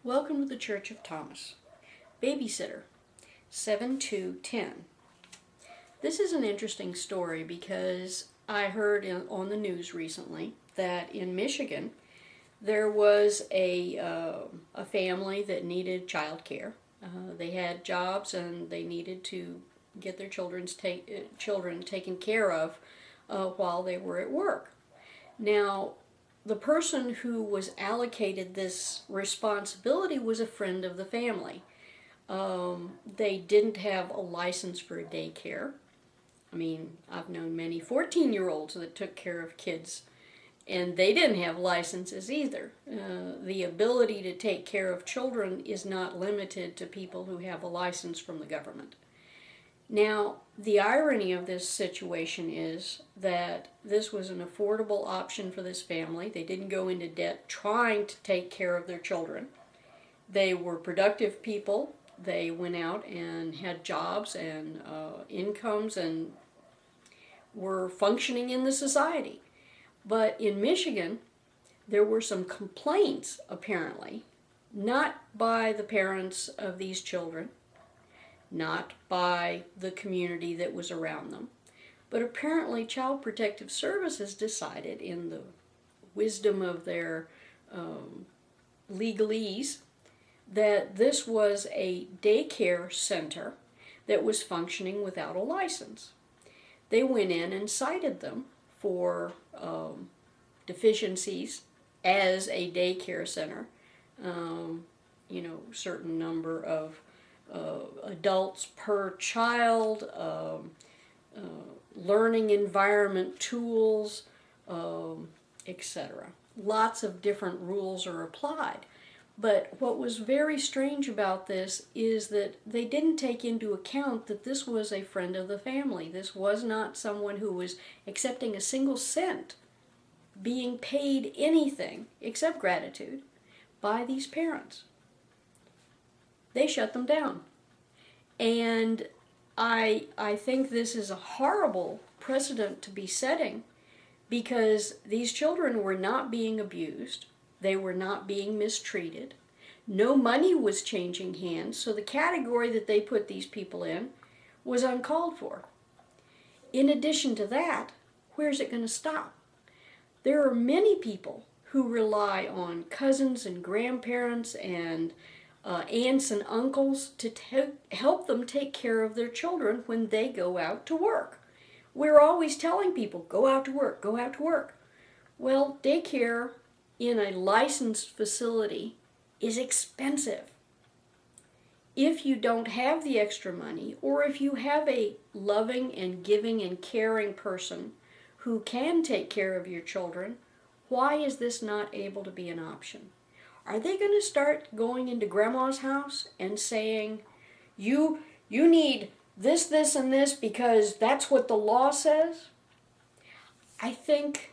Welcome to the Church of Thomas. Babysitter, 7-2-10. This is an interesting story because I heard on the news recently that in Michigan there was a family that needed child care. They had jobs and they needed to get their children taken care of while they were at work. Now, the person who was allocated this responsibility was a friend of the family. They didn't have a license for a daycare. I mean, I've known many 14-year-olds that took care of kids, and they didn't have licenses either. The ability to take care of children is not limited to people who have a license from the government. Now, the irony of this situation is that this was an affordable option for this family. They didn't go into debt trying to take care of their children. They were productive people. They went out and had jobs and incomes and were functioning in the society. But in Michigan, there were some complaints, apparently, not by the parents of these children, not by the community that was around them. But apparently Child Protective Services decided, in the wisdom of their legalese, that this was a daycare center that was functioning without a license. They went in and cited them for deficiencies as a daycare center, certain number of adults per child, learning environment tools, etc. Lots of different rules are applied. But what was very strange about this is that they didn't take into account that this was a friend of the family. This was not someone who was accepting a single cent, being paid anything except gratitude by these parents. They shut them down. And I think this is a horrible precedent to be setting, because these children were not being abused. They were not being mistreated. No money was changing hands, so the category that they put these people in was uncalled for. In addition to that, where's it going to stop? There are many people who rely on cousins and grandparents and aunts and uncles to help them take care of their children when they go out to work. We're always telling people, go out to work, go out to work. Well, daycare in a licensed facility is expensive. If you don't have the extra money, or if you have a loving and giving and caring person who can take care of your children, why is this not able to be an option? Are they going to start going into grandma's house and saying, you need this, this, and this because that's what the law says? I think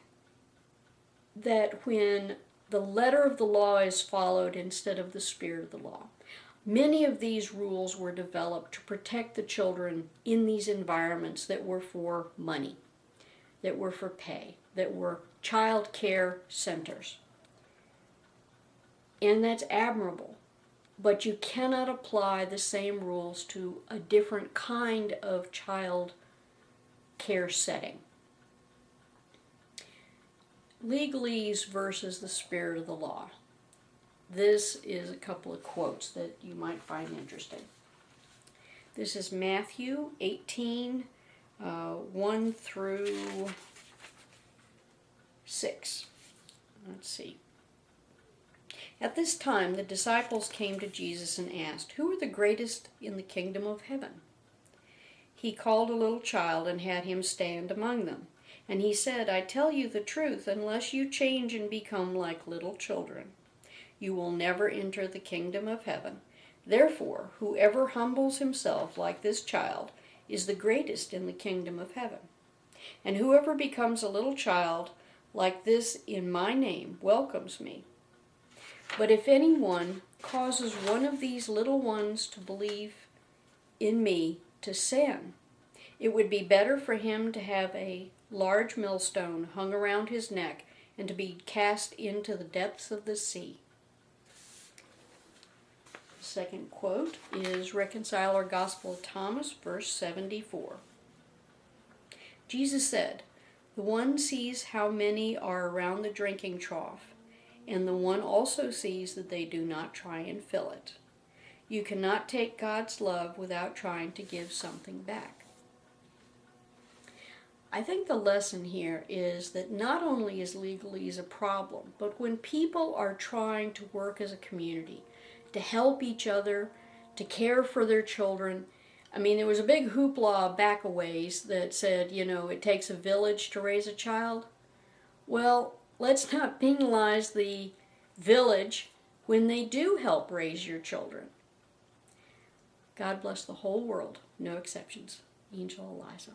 that when the letter of the law is followed instead of the spirit of the law, many of these rules were developed to protect the children in these environments that were for money, that were for pay, that were child care centers. And that's admirable. But you cannot apply the same rules to a different kind of child care setting. Legalese versus the spirit of the law. This is a couple of quotes that you might find interesting. This is Matthew 18, 1 through 6. Let's see. At this time, the disciples came to Jesus and asked, "Who are the greatest in the kingdom of heaven?" He called a little child and had him stand among them. And he said, "I tell you the truth, unless you change and become like little children, you will never enter the kingdom of heaven. Therefore, whoever humbles himself like this child is the greatest in the kingdom of heaven. And whoever becomes a little child like this in my name welcomes me. But if anyone causes one of these little ones to believe in me to sin, it would be better for him to have a large millstone hung around his neck and to be cast into the depths of the sea." Second quote is Reconciler Gospel of Thomas, verse 74. Jesus said, "The one sees how many are around the drinking trough, and the one also sees that they do not try and fill it. You cannot take God's love without trying to give something back." I think the lesson here is that not only is legalese a problem, but when people are trying to work as a community, to help each other, to care for their children. I mean, there was a big hoopla back a ways that said, it takes a village to raise a child. Well, let's not penalize the village when they do help raise your children. God bless the whole world, no exceptions. Angel Eliza.